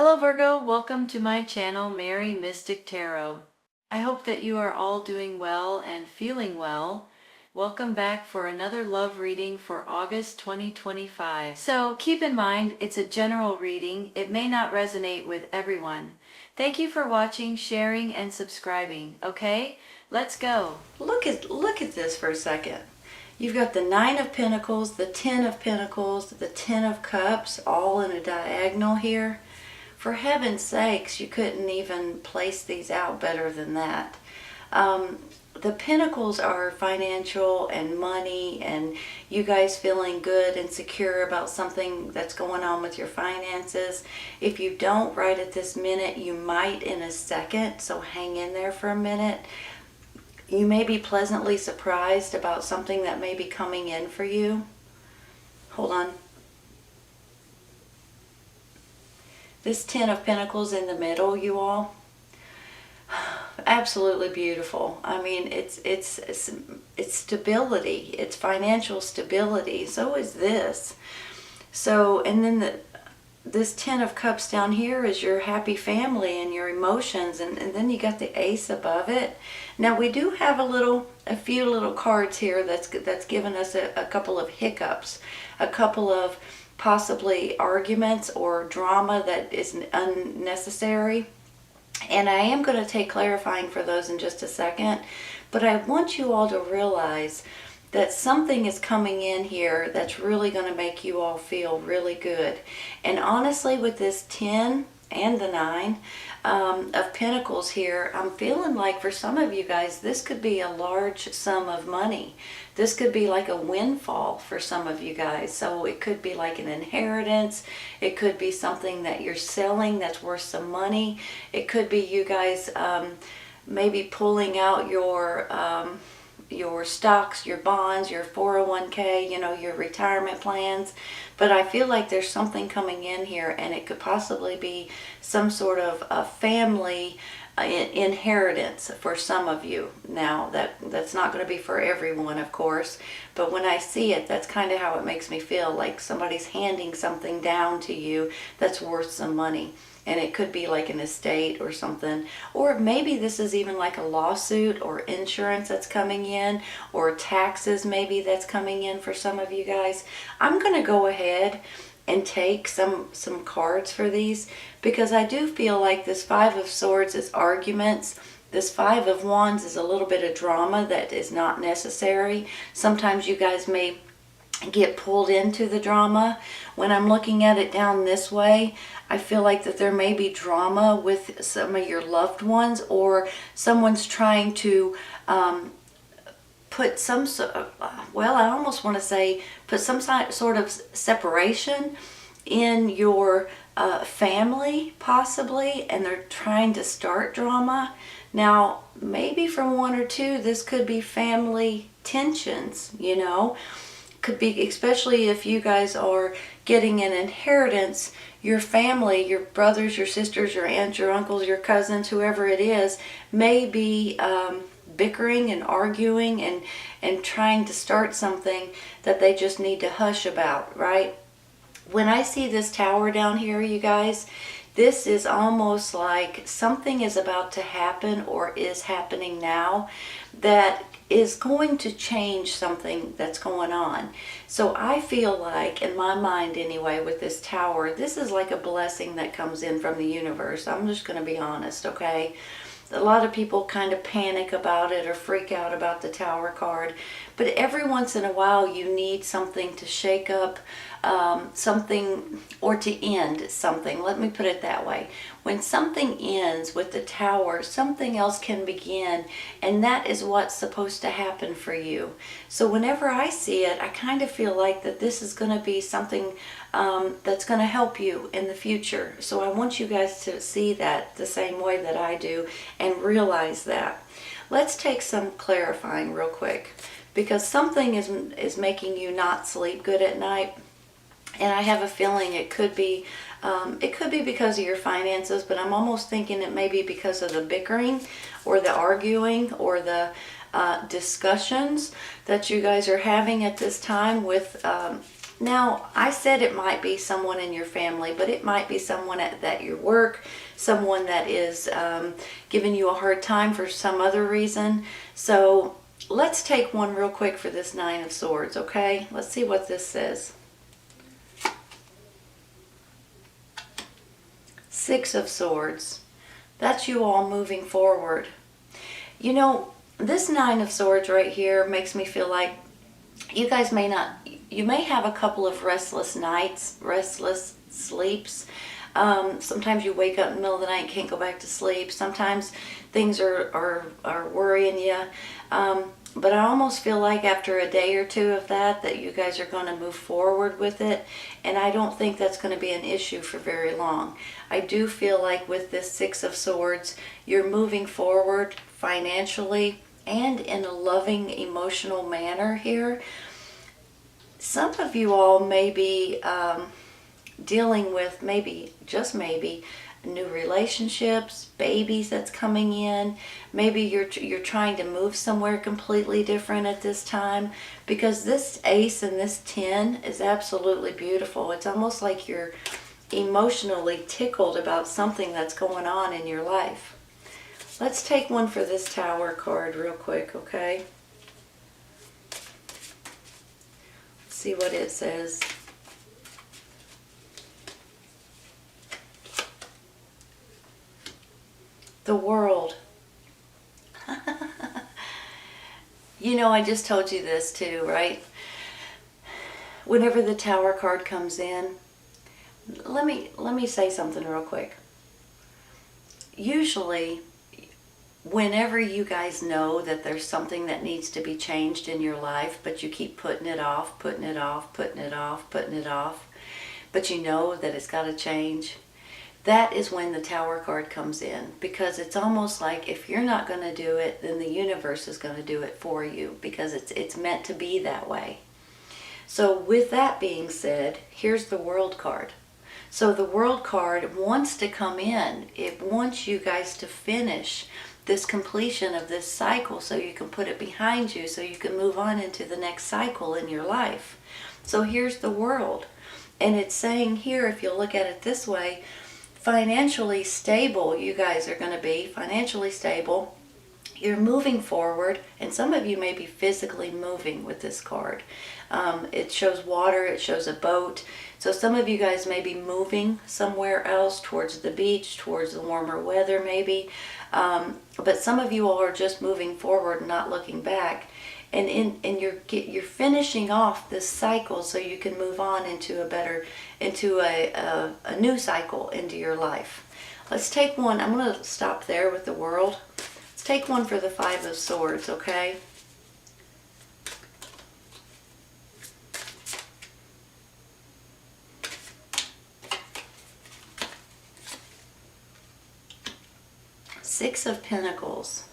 Hello Virgo, welcome to my channel, Mary Mystic Tarot. I hope that you are all doing well and feeling well. Welcome back for another love reading for August 2025. So keep in mind, it's a general reading. It may not resonate with everyone. Thank you for watching, sharing, and subscribing. Okay, let's go. Look at this for a second. You've got the Nine of Pentacles, the Ten of Pentacles, the Ten of Cups, all in a diagonal here. For heaven's sakes, you couldn't even place these out better than that. The Pentacles are financial and money and you guys feeling good and secure about something that's going on with your finances. If you don't right at this minute, you might in a second, so hang in there for a minute. You may be pleasantly surprised about something that may be coming in for you. Hold on. This Ten of Pentacles in the middle, you all, absolutely beautiful. I mean, it's stability. It's financial stability. So is this. So, and then this Ten of Cups down here is your happy family and your emotions, and then you got the Ace above it. Now we do have a few little cards here that's given us a couple of hiccups, a couple of possibly arguments or drama that is unnecessary. And I am going to take clarifying for those in just a second. But I want you all to realize that something is coming in here that's really going to make you all feel really good. And honestly, with this 10 and the 9 of Pentacles here, I'm feeling like for some of you guys, this could be a large sum of money. This could be like a windfall for some of you guys. So it could be like an inheritance. It could be something that you're selling that's worth some money. It could be you guys maybe pulling out your stocks, your bonds, your 401k, you know, your retirement plans. But I feel like there's something coming in here, and it could possibly be some sort of a family inheritance for some of you. Now that's not going to be for everyone, of course, but when I see it, that's kind of how it makes me feel, like somebody's handing something down to you that's worth some money. And it could be like an estate or something, or maybe this is even like a lawsuit or insurance that's coming in, or taxes maybe that's coming in for some of you guys. I'm going to go ahead and take some cards for these, because I do feel like this Five of Swords is arguments. This Five of Wands is a little bit of drama that is not necessary. Sometimes you guys may get pulled into the drama. When I'm looking at it down this way, I feel like that there may be drama with some of your loved ones, or someone's trying to put some, well, I almost want to say put some sort of separation in your family, possibly, and they're trying to start drama. Now, maybe from one or two, this could be family tensions, you know. Could be, especially if you guys are getting an inheritance, your family, your brothers, your sisters, your aunts, your uncles, your cousins, whoever it is, may be bickering and arguing and trying to start something that they just need to hush about, right? When I see this tower down here, you guys, this is almost like something is about to happen or is happening now that is going to change something that's going on. So I feel like, in my mind anyway, with this tower, this is like a blessing that comes in from the universe. I'm just going to be honest, okay? A lot of people kind of panic about it or freak out about the Tower card. But every once in a while you need something to shake up something, or to end something. Let me put it that way. When something ends with the Tower, something else can begin, and that is what's supposed to happen for you. So whenever I see it, I kind of feel like that this is going to be something that's going to help you in the future. So I want you guys to see that the same way that I do and realize that. Let's take some clarifying real quick, because something is making you not sleep good at night. And I have a feeling it could be because of your finances, but I'm almost thinking it may be because of the bickering or the arguing or the discussions that you guys are having at this time with Now, I said it might be someone in your family, but it might be someone at your work, someone that is giving you a hard time for some other reason. So let's take one real quick for this Nine of Swords, okay? Let's see what this says. Six of Swords. That's you all moving forward. You know, this Nine of Swords right here makes me feel like you guys you may have a couple of restless nights, restless sleeps. Sometimes you wake up in the middle of the night and can't go back to sleep. Sometimes things are worrying you. But I almost feel like after a day or two of that you guys are going to move forward with it. And I don't think that's going to be an issue for very long. I do feel like with this Six of Swords, you're moving forward financially and in a loving, emotional manner here. Some of you all may be dealing with just maybe, new relationships, babies that's coming in. Maybe you're trying to move somewhere completely different at this time, because this Ace and this 10 is absolutely beautiful. It's almost like you're emotionally tickled about something that's going on in your life. Let's take one for this Tower card real quick, okay? Let's see what it says. The World. You know, I just told you this too, right? Whenever the Tower card comes in, let me say something real quick. Usually, whenever you guys know that there's something that needs to be changed in your life, but you keep putting it off, putting it off, putting it off, putting it off, but you know that it's got to change, that is when the Tower card comes in, because it's almost like if you're not going to do it, then the universe is going to do it for you, because it's meant to be that way. So with that being said, here's the World card. So the World card wants to come in. It wants you guys to finish this completion of this cycle so you can put it behind you, so you can move on into the next cycle in your life. So here's the World. And it's saying here, if you look at it this way, financially stable you guys are going to be, financially stable. You're moving forward, and some of you may be physically moving with this card. It shows water, it shows a boat. So some of you guys may be moving somewhere else, towards the beach, towards the warmer weather maybe. But some of you all are just moving forward, not looking back. And you're finishing off this cycle so you can move on into a new cycle into your life. Let's take one. I'm going to stop there with the World. Let's take one for the Five of Swords, okay? Six of Pentacles.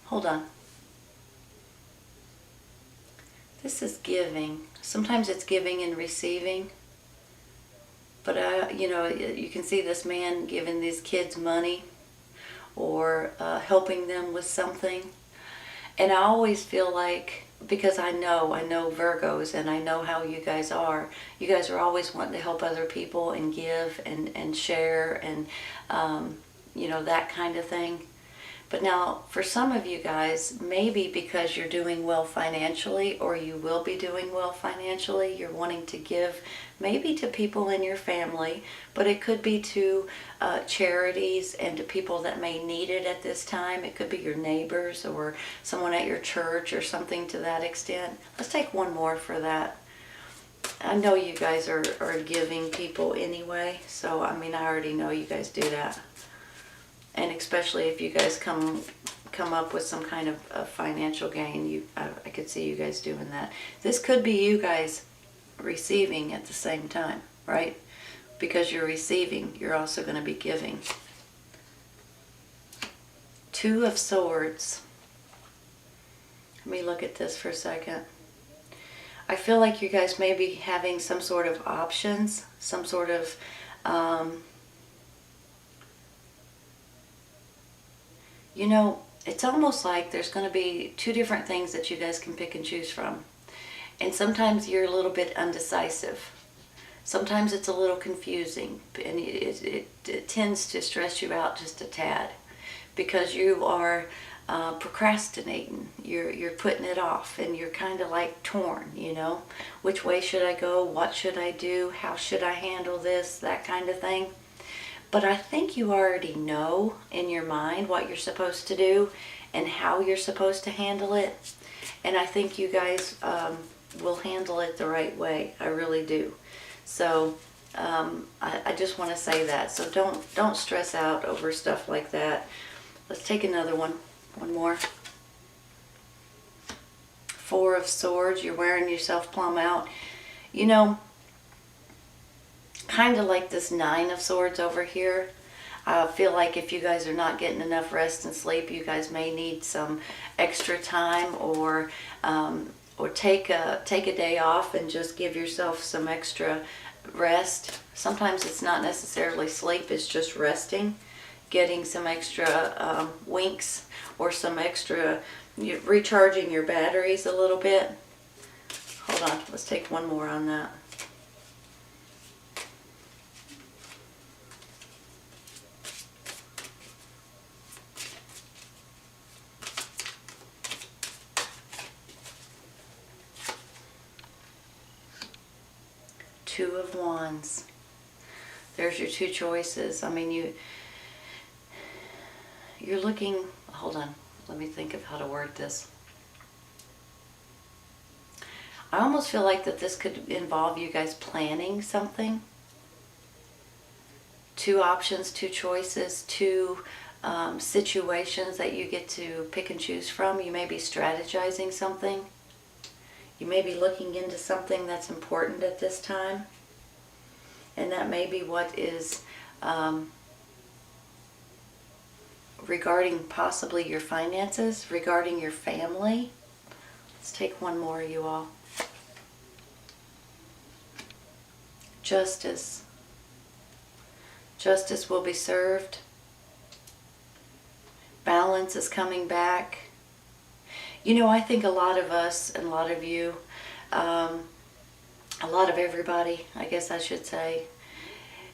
Hold on. This is giving. Sometimes it's giving and receiving. But, you know, you can see this man giving these kids money or helping them with something. And I always feel like, because I know Virgos and I know how you guys are always wanting to help other people and give and share and, you know, that kind of thing. But now, for some of you guys, maybe because you're doing well financially, or you will be doing well financially, you're wanting to give maybe to people in your family, but it could be to charities and to people that may need it at this time. It could be your neighbors or someone at your church or something to that extent. Let's take one more for that. I know you guys are giving people anyway, so I mean, I already know you guys do that. And especially if you guys come up with some kind of financial gain, I could see you guys doing that. This could be you guys receiving at the same time, right? Because you're receiving, you're also going to be giving. Two of Swords. Let me look at this for a second. I feel like you guys may be having some sort of options, some sort of you know, it's almost like there's going to be two different things that you guys can pick and choose from. And sometimes you're a little bit undecisive. Sometimes it's a little confusing, and it tends to stress you out just a tad because you are procrastinating. You're putting it off, and you're kind of like torn, you know. Which way should I go? What should I do? How should I handle this? That kind of thing. But I think you already know in your mind what you're supposed to do and how you're supposed to handle it. And I think you guys will handle it the right way. I really do. So I just want to say that. So don't stress out over stuff like that. Let's take another one. One more. Four of Swords. You're wearing yourself plumb out. You know, kind of like this Nine of Swords over here. I feel like if you guys are not getting enough rest and sleep, you guys may need some extra time, or take a day off and just give yourself some extra rest. Sometimes it's not necessarily sleep, it's just resting, getting some extra winks, or some extra recharging your batteries a little bit. Hold on, let's take one more on that. Two of Wands. There's your two choices. I mean, you're looking, hold on, let me think of how to word this. I almost feel like that this could involve you guys planning something. Two options, two choices, two situations that you get to pick and choose from. You may be strategizing something. You may be looking into something that's important at this time. And that may be what is regarding possibly your finances, regarding your family. Let's take one more, you all. Justice. Justice will be served. Balance is coming back. You know, I think a lot of us and a lot of you, a lot of everybody, I guess I should say,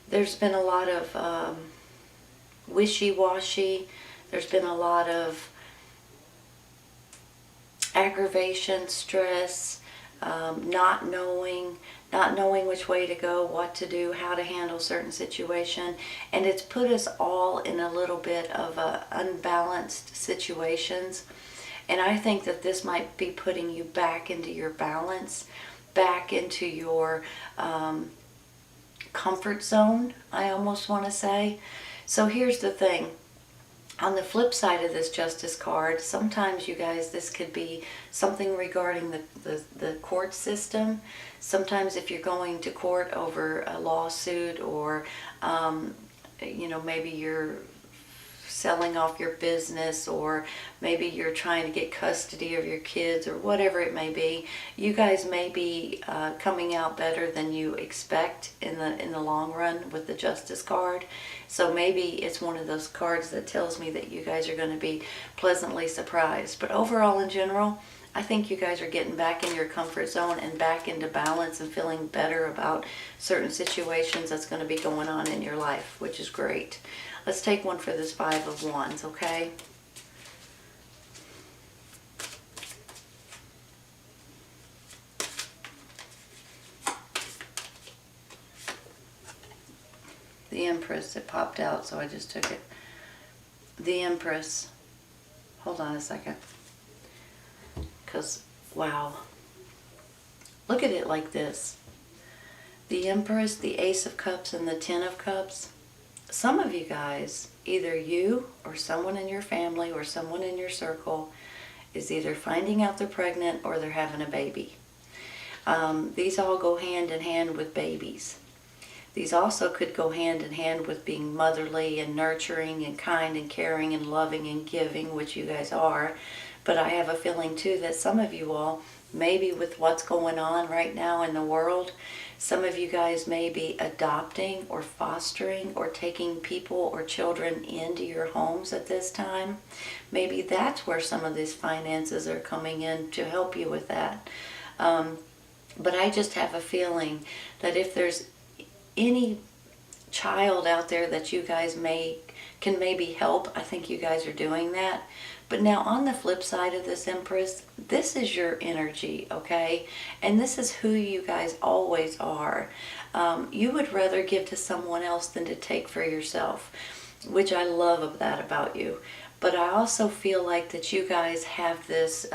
there's been a lot of wishy-washy. There's been a lot of aggravation, stress, not knowing which way to go, what to do, how to handle certain situation, and it's put us all in a little bit of unbalanced situations. And I think that this might be putting you back into your balance, back into your comfort zone, I almost want to say. So here's the thing. On the flip side of this Justice card, sometimes you guys, this could be something regarding the court system. Sometimes if you're going to court over a lawsuit, or you know, maybe you're selling off your business, or maybe you're trying to get custody of your kids, or whatever it may be, you guys may be coming out better than you expect in the long run with the Justice card. So maybe it's one of those cards that tells me that you guys are going to be pleasantly surprised. But overall, in general, I think you guys are getting back in your comfort zone and back into balance and feeling better about certain situations that's going to be going on in your life, which is great. Let's take one for this Five of Wands, okay? The Empress, it popped out, so I just took it. The Empress. Hold on a second. Because, wow. Look at it like this. The Empress, the Ace of Cups, and the Ten of Cups. Some of you guys, either you or someone in your family or someone in your circle, is either finding out they're pregnant or they're having a baby. These all go hand in hand with babies. These also could go hand in hand with being motherly and nurturing and kind and caring and loving and giving, which you guys are. But I have a feeling too that some of you all, maybe with what's going on right now in the world, some of you guys may be adopting or fostering or taking people or children into your homes at this time. Maybe that's where some of these finances are coming in to help you with that. But I just have a feeling that if there's any child out there that you guys can maybe help, I think you guys are doing that. But now on the flip side of this, Empress, this is your energy, okay? And this is who you guys always are. You would rather give to someone else than to take for yourself, which I love that about you. But I also feel like that you guys have this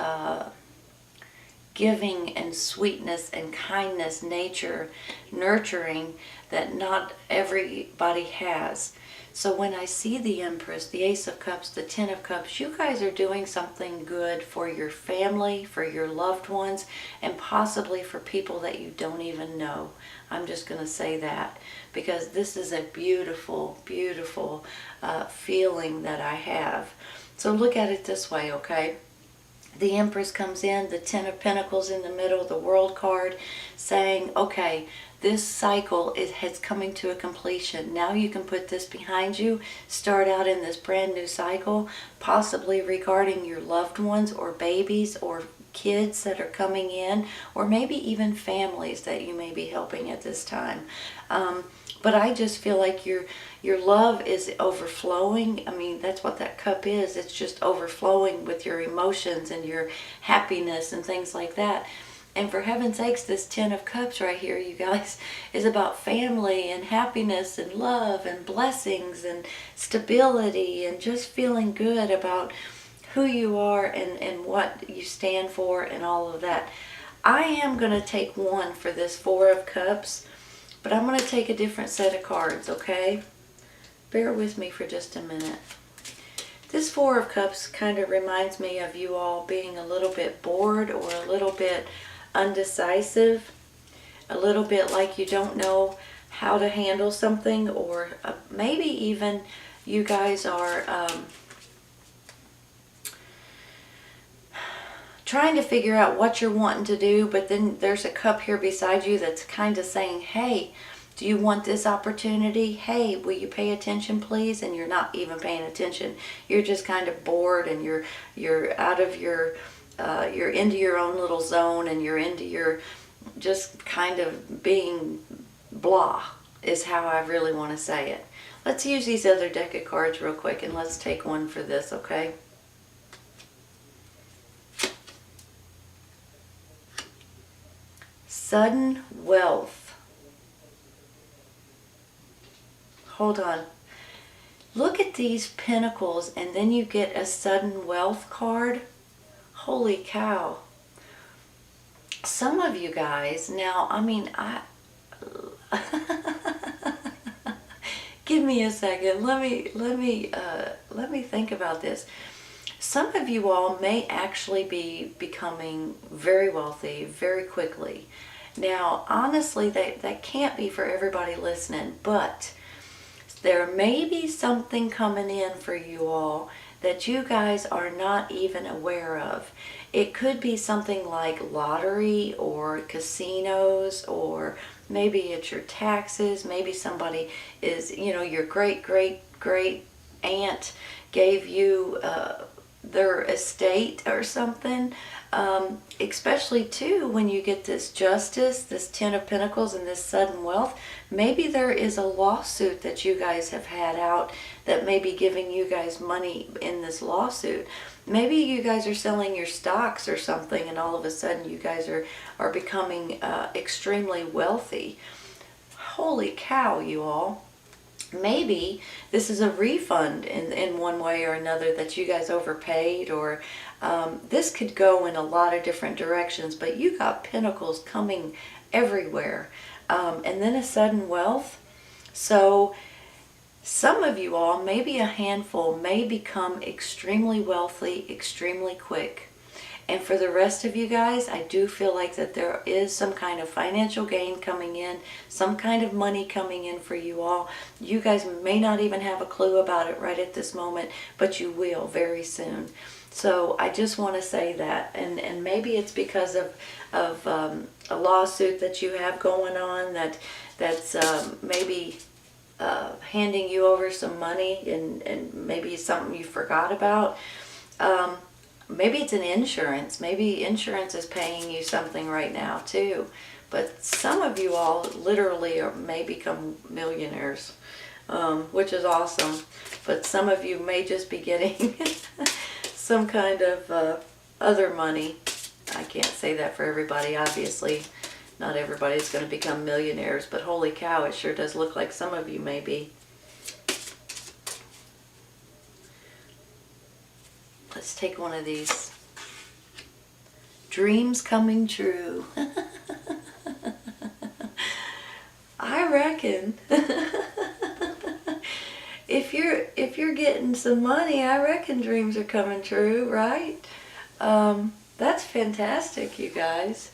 giving and sweetness and kindness, nature, nurturing that not everybody has. So when I see the Empress, the Ace of Cups, the Ten of Cups, you guys are doing something good for your family, for your loved ones, and possibly for people that you don't even know. I'm just going to say that because this is a beautiful, beautiful feeling that I have. So look at it this way, okay? The Empress comes in, the Ten of Pentacles in the middle, the World card, saying, okay, this cycle has coming to a completion. Now you can put this behind you, start out in this brand new cycle, possibly regarding your loved ones or babies or kids that are coming in, or maybe even families that you may be helping at this time. But I just feel like your love is overflowing. I mean, that's what that cup is. It's just overflowing with your emotions and your happiness and things like that. And for heaven's sakes, this Ten of Cups right here, you guys, is about family and happiness and love and blessings and stability and just feeling good about who you are and what you stand for and all of that. I am going to take one for this Four of Cups, but I'm going to take a different set of cards, okay? Bear with me for just a minute. This Four of Cups kind of reminds me of you all being a little bit bored or a little bit undecisive, a little bit like you don't know how to handle something, or maybe even you guys are trying to figure out what you're wanting to do, but then there's a cup here beside you that's kind of saying, hey, do you want this opportunity? Hey, will you pay attention, please? And you're not even paying attention. You're just kind of bored, and you're out of your, you're into your own little zone, and you're into your just kind of being blah, is how I really want to say it. Let's use these other deck of cards real quick, and let's take one for this, okay? Sudden wealth. Hold on. Look at these pentacles, and then you get a sudden wealth card. Holy cow. Some of you guys, now, I mean, give me a second. Let me think about this. Some of you all may actually be becoming very wealthy very quickly. Now, honestly, that can't be for everybody listening, but there may be something coming in for you all that you guys are not even aware of. It could be something like lottery or casinos, or maybe it's your taxes. Maybe somebody is, your great aunt gave you their estate or something. Especially too when you get this Justice, this Ten of Pentacles, and this sudden wealth. Maybe there is a lawsuit that you guys have had out that may be giving you guys money in this lawsuit. Maybe you guys are selling your stocks or something, and all of a sudden you guys are becoming extremely wealthy. Holy cow, you all. Maybe this is a refund in one way or another that you guys overpaid, or this could go in a lot of different directions, but you got pentacles coming everywhere. And then a sudden wealth. So some of you all, maybe a handful, may become extremely wealthy extremely quick. And for the rest of you guys, I do feel like that there is some kind of financial gain coming in, some kind of money coming in for you all. You guys may not even have a clue about it right at this moment, but you will very soon. So I just want to say that, and maybe it's because of a lawsuit that you have going on that's maybe handing you over some money, and maybe something you forgot about. maybe it's an insurance. Maybe insurance is paying you something right now too. But some of you all literally may become millionaires, which is awesome. But some of you may just be getting some kind of other money. I can't say that for everybody, obviously. Not everybody's going to become millionaires, but holy cow, it sure does look like some of you may be. Let's take one of these. Dreams coming true. I reckon. If you're getting some money, I reckon dreams are coming true, right? That's fantastic, you guys.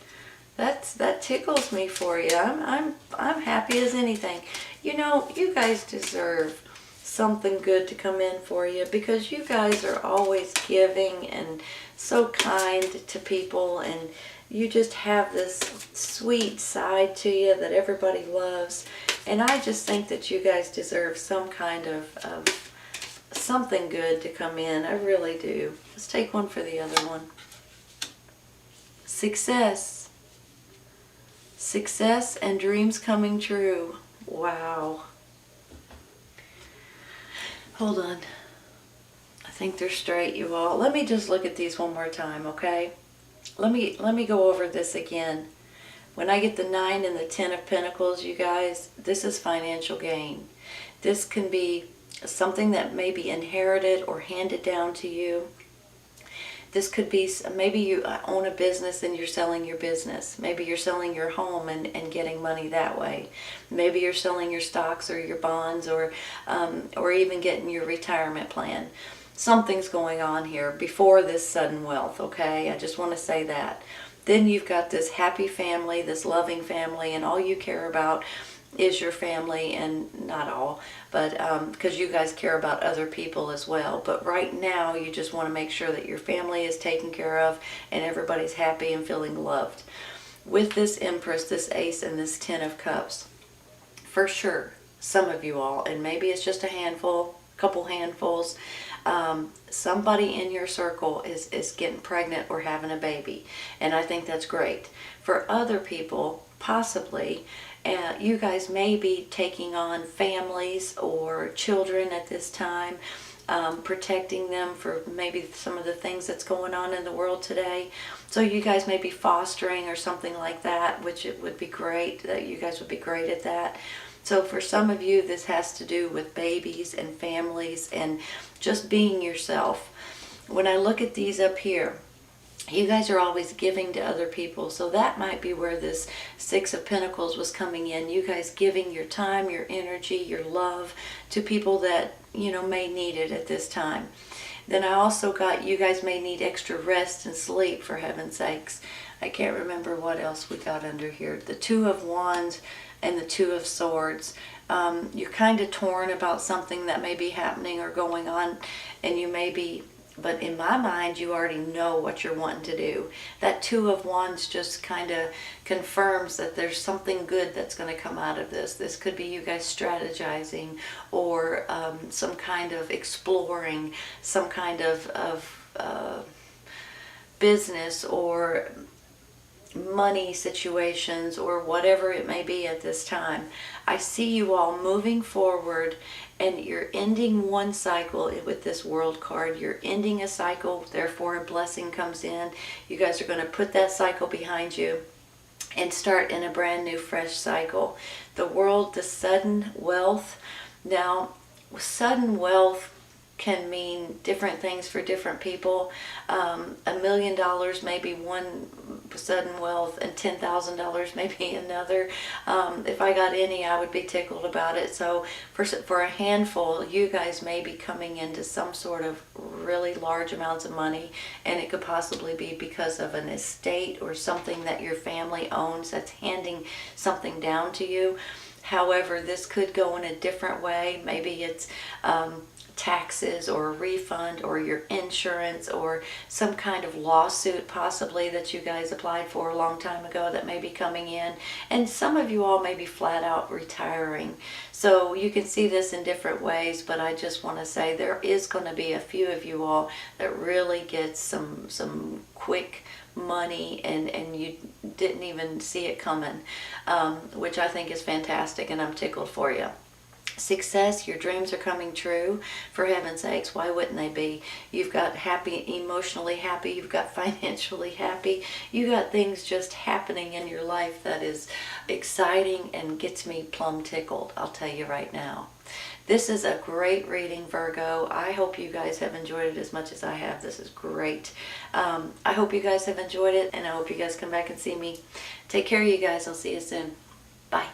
That tickles me for you. I'm happy as anything. You know, you guys deserve something good to come in for you, because you guys are always giving and so kind to people, and you just have this sweet side to you that everybody loves. And I just think that you guys deserve some kind of something good to come in. I really do. Let's take one for the other one. Success. Success and dreams coming true. Wow. Hold on. I think they're straight, you all. Let me just look at these one more time, okay? Let me go over this again. When I get the 9 and the 10 of Pentacles, you guys, this is financial gain. This can be something that may be inherited or handed down to you. This could be, maybe you own a business and you're selling your business. Maybe you're selling your home and getting money that way. Maybe you're selling your stocks or your bonds, or even getting your retirement plan. Something's going on here before this sudden wealth, okay? I just want to say that. Then you've got this happy family, this loving family, and all you care about is your family, and not all, but because you guys care about other people as well. But right now, you just want to make sure that your family is taken care of and everybody's happy and feeling loved. With this Empress, this Ace, and this 10 of Cups, for sure, some of you all, and maybe it's just a handful, couple handfuls, somebody in your circle is getting pregnant or having a baby, and I think that's great. For other people, possibly, you guys may be taking on families or children at this time, protecting them for maybe some of the things that's going on in the world today. So you guys may be fostering or something like that, which it would be great. That you guys would be great at that. So for some of you, this has to do with babies and families and just being yourself. When I look at these up here, you guys are always giving to other people. So that might be where this 6 of Pentacles was coming in. You guys giving your time, your energy, your love to people that, you know, may need it at this time. Then I also got, you guys may need extra rest and sleep, for heaven's sakes. I can't remember what else we got under here. The 2 of Wands and the 2 of Swords. You're kind of torn about something that may be happening or going on, and you may be, but in my mind, you already know what you're wanting to do. That 2 of Wands just kind of confirms that there's something good that's going to come out of this. This could be you guys strategizing, or some kind of exploring, some kind of business or money situations, or whatever it may be at this time. I see you all moving forward, and you're ending one cycle with this World card. You're ending a cycle, therefore a blessing comes in. You guys are going to put that cycle behind you and start in a brand new, fresh cycle. The World, the sudden wealth. Now, sudden wealth can mean different things for different people. $1 million may be one sudden wealth, and $10,000 may be another. If I got any, I would be tickled about it. So for a handful, you guys may be coming into some sort of really large amounts of money, and it could possibly be because of an estate or something that your family owns that's handing something down to you. However, this could go in a different way. Maybe it's taxes or a refund or your insurance or some kind of lawsuit possibly that you guys applied for a long time ago that may be coming in. And some of you all may be flat out retiring. So you can see this in different ways, but I just want to say there is going to be a few of you all that really get some quick money and you didn't even see it coming, which I think is fantastic, and I'm tickled for you. Success, your dreams are coming true. For heaven's sakes, why wouldn't they be? You've got happy, emotionally happy, you've got financially happy, you got things just happening in your life that is exciting and gets me plumb tickled, I'll tell you right now. This is a great reading, Virgo. I hope you guys have enjoyed it as much as I have. This is great. I hope you guys have enjoyed it, and I hope you guys come back and see me. Take care of you guys. I'll see you soon. Bye.